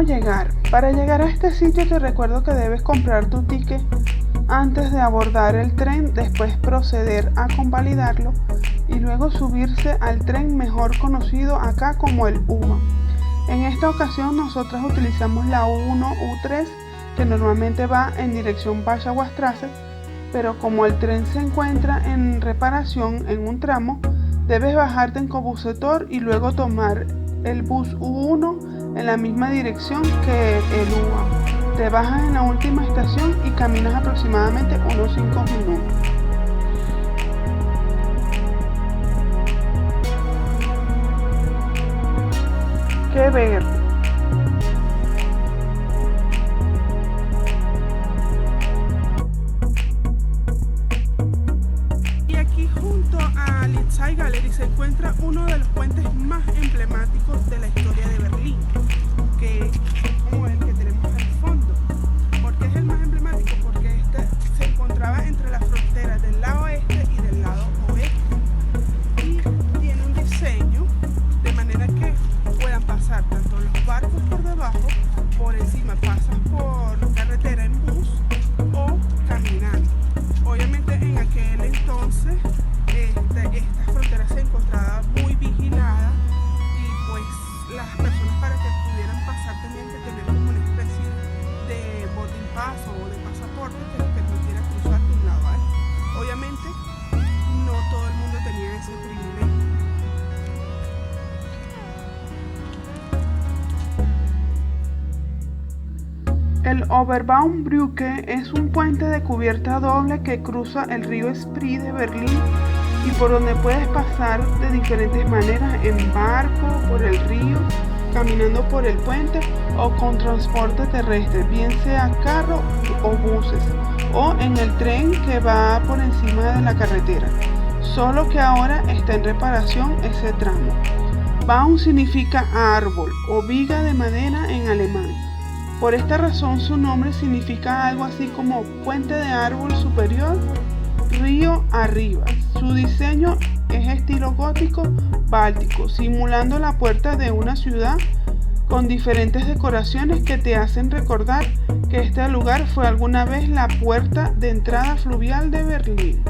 llegar? Para llegar a este sitio te recuerdo que debes comprar tu ticket antes de abordar el tren, después proceder a convalidarlo y luego subirse al tren mejor conocido acá como el UMA. En esta ocasión nosotras utilizamos la U1 U3 que normalmente va en dirección Waschaustraße, pero como el tren se encuentra en reparación en un tramo, debes bajarte en Cobusetor y luego tomar el bus U1 en la misma dirección que el UA. Te bajas en la última estación y caminas aproximadamente unos 5 minutos. ¿Qué ver? Y aquí junto a Litzai Gallery se encuentra uno de los puentes más emblemáticos de la historia de Berlín, que es como el que tenemos al fondo. ¿Por qué es el más emblemático? Porque este se encontraba entre las fronteras del lado este y del lado oeste. Y tiene un diseño de manera que puedan pasar tanto los barcos por debajo, por encima pasas por carretera en bus o caminando. Obviamente en aquel entonces esta frontera se encontraba muy vigilada y pues las personas para que pudieran pasar tenían que tener como una especie de boarding pass o de pasaporte que les permitiera cruzar de un lado a otro. Obviamente no todo el mundo tenía ese privilegio. El Oberbaumbrücke es un puente de cubierta doble que cruza el río Spree de Berlín y por donde puedes pasar de diferentes maneras, en barco, por el río, caminando por el puente o con transporte terrestre, bien sea carro o buses, o en el tren que va por encima de la carretera, solo que ahora está en reparación ese tramo. Baum significa árbol o viga de madera en alemán. Por esta razón su nombre significa algo así como puente de árbol superior, río arriba. Su diseño es estilo gótico báltico, simulando la puerta de una ciudad con diferentes decoraciones que te hacen recordar que este lugar fue alguna vez la puerta de entrada fluvial de Berlín.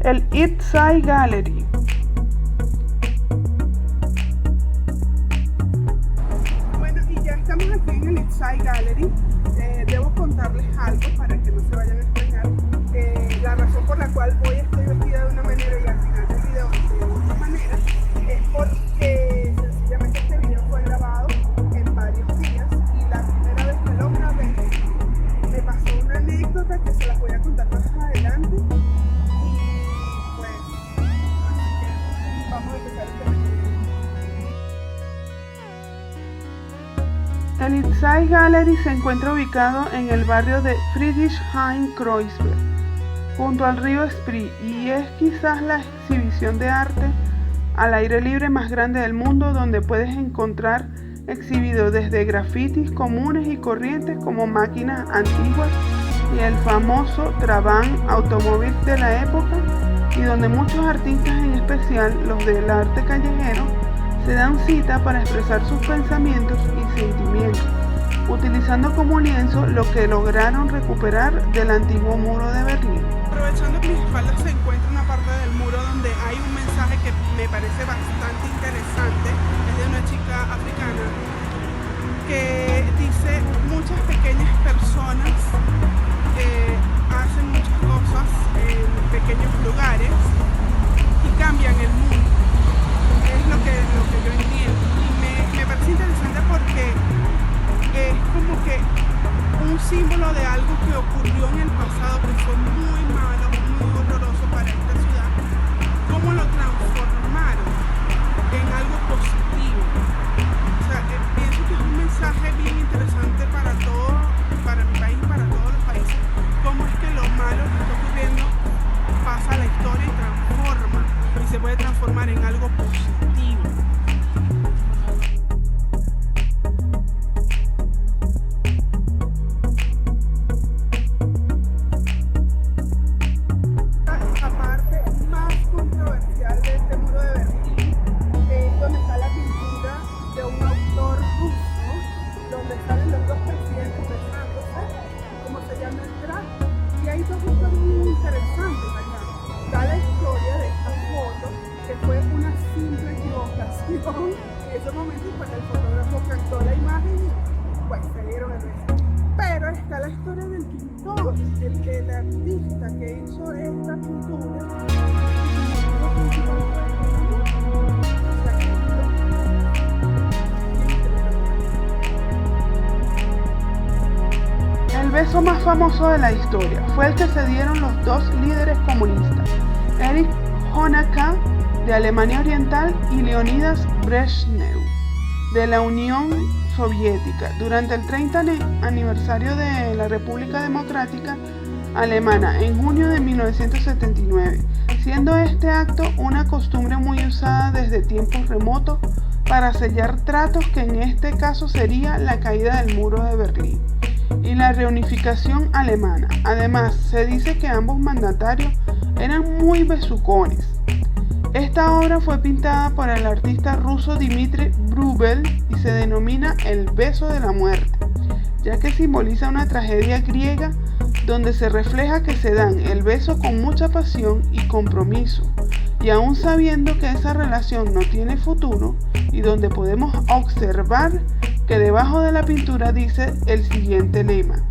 El Litzai Gallery. Bueno, y ya estamos aquí en el Litzai Gallery. Debo contarles algo para que no se vayan a extrañar. La razón por la cual hoy estoy vestida de una manera y al final del video de otra manera es porque sencillamente este video fue grabado en varios días y la primera vez que lo grabé me pasó una anécdota que se las voy a contar más adelante. El Litzai Gallery se encuentra ubicado en el barrio de Friedrichshain-Kreuzberg, junto al río Spree, y es quizás la exhibición de arte al aire libre más grande del mundo, donde puedes encontrar exhibidos desde grafitis comunes y corrientes como máquinas antiguas y el famoso Trabant automóvil de la época, y donde muchos artistas, en especial los del arte callejero, se dan cita para expresar sus pensamientos y sentimientos, utilizando como lienzo lo que lograron recuperar del antiguo muro de Berlín. Aprovechando que mis espaldas se encuentra una parte del muro donde hay un mensaje que me parece bastante interesante, es de una chica africana, que dice: muchas pequeñas personas hacen muchas cosas en pequeños lugares y cambian el mundo. Es lo que yo entiendo y me parece interesante porque es como que un símbolo de algo que ocurrió en el pasado que fue muy malo, muy horroroso para esta ciudad, cómo lo transformaron en algo positivo. O sea, pienso que es un mensaje bien interesante para mi país, para todos los países, cómo es que lo malo que está ocurriendo pasa a la historia y transforma, y se puede transformar en algo positivo. la historia del pintor, el artista que hizo esta pintura. El beso más famoso de la historia fue el que se dieron los dos líderes comunistas, Erich Honecker de Alemania Oriental y Leonidas Brezhnev de la Unión Soviética durante el 30 aniversario de la República Democrática Alemana en junio de 1979, siendo este acto una costumbre muy usada desde tiempos remotos para sellar tratos que en este caso sería la caída del muro de Berlín y la reunificación alemana. Además, se dice que ambos mandatarios eran muy besucones. Esta obra fue pintada por el artista ruso Dmitry Brügel y se denomina el beso de la muerte, ya que simboliza una tragedia griega donde se refleja que se dan el beso con mucha pasión y compromiso, y aún sabiendo que esa relación no tiene futuro, y donde podemos observar que debajo de la pintura dice el siguiente lema: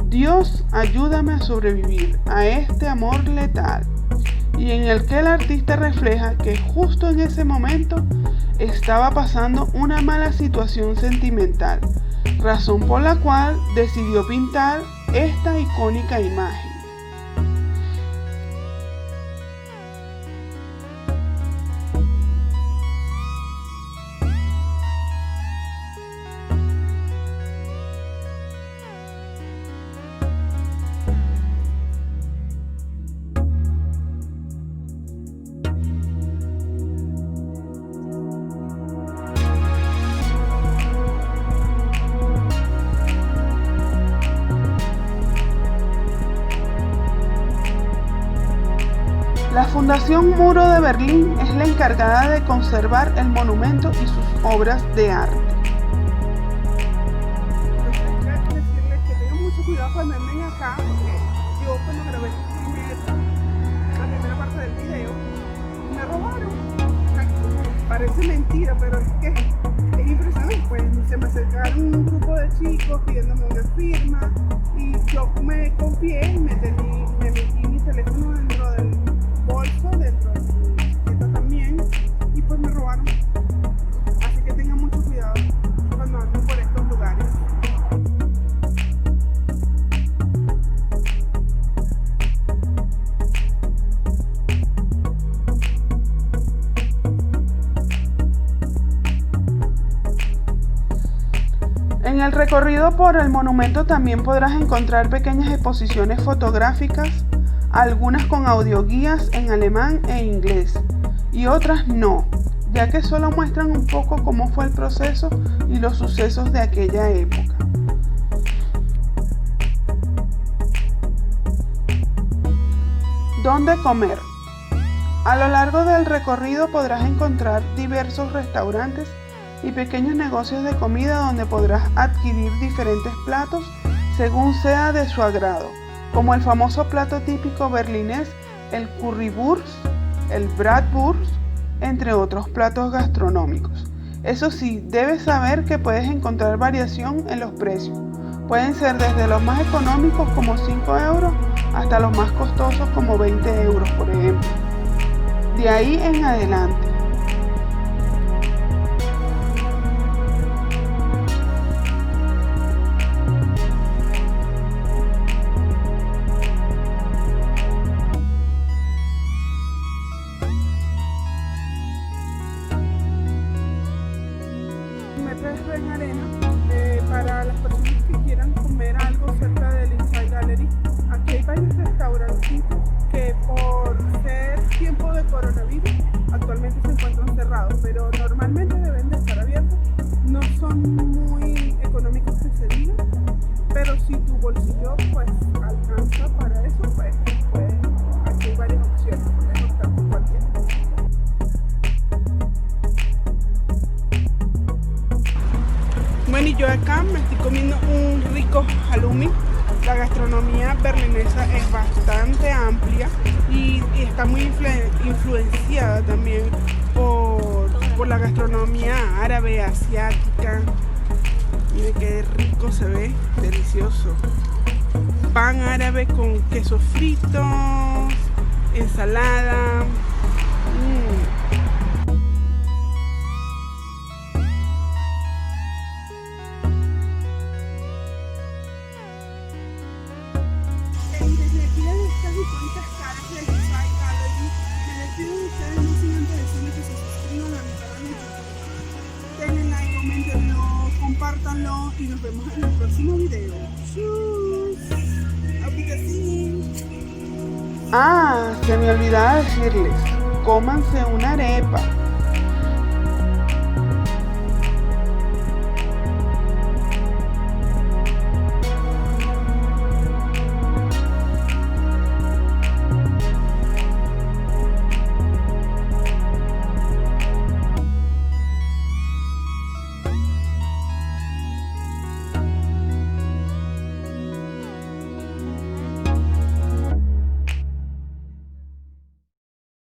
Dios, ayúdame a sobrevivir a este amor letal, y en el que el artista refleja que justo en ese momento estaba pasando una mala situación sentimental, razón por la cual decidió pintar esta icónica imagen. La Fundación Muro de Berlín es la encargada de conservar el monumento y sus obras de arte. Quiero decirles que tengan mucho cuidado cuando anden acá, porque yo cuando grabé la primera parte del video, me robaron. Parece mentira, pero es que es impresionante. Pues se me acercaron un grupo de chicos pidiéndome una firma y yo me confié y me metí mi teléfono dentro del bolso, dentro de mi chaqueta también, y pues me robaron. Así que tengan mucho cuidado cuando anden por estos lugares. En el recorrido por el monumento también podrás encontrar pequeñas exposiciones fotográficas, algunas con audioguías en alemán e inglés y otras no, ya que solo muestran un poco cómo fue el proceso y los sucesos de aquella época. ¿Dónde comer? A lo largo del recorrido podrás encontrar diversos restaurantes y pequeños negocios de comida donde podrás adquirir diferentes platos según sea de su agrado, como el famoso plato típico berlinés, el Currywurst, el Bratwurst, entre otros platos gastronómicos. Eso sí, debes saber que puedes encontrar variación en los precios. Pueden ser desde los más económicos como 5 euros hasta los más costosos como 20 euros, por ejemplo. De ahí en adelante. En arena para las personas que quieran comer algo cerca del Inside Gallery. Aquí hay varios restaurancitos que por ser tiempo de coronavirus actualmente se encuentran cerrados, pero normalmente deben de estar abiertos. No son muy económicos que se diga, pero si tu bolsillo pues alcanza para eso, pues aquí hay varias opciones, puedes optar por cualquiera. Bueno, y yo acá me estoy comiendo un rico halloumi. La gastronomía berlinesa es bastante amplia y está muy influenciada también por la gastronomía árabe, asiática. Miren qué rico se ve, delicioso. pan árabe con queso frito, ensalada. Desde aquí de estas icónicas caras del Sky Gallery, me despido de ustedes no sin antes decirles que se suscriban a mi canal de YouTube. Denle like, coméntenlo, compártanlo y nos vemos en el próximo video. ¡Chus! Ah, se me olvidaba decirles, cómanse una arepa.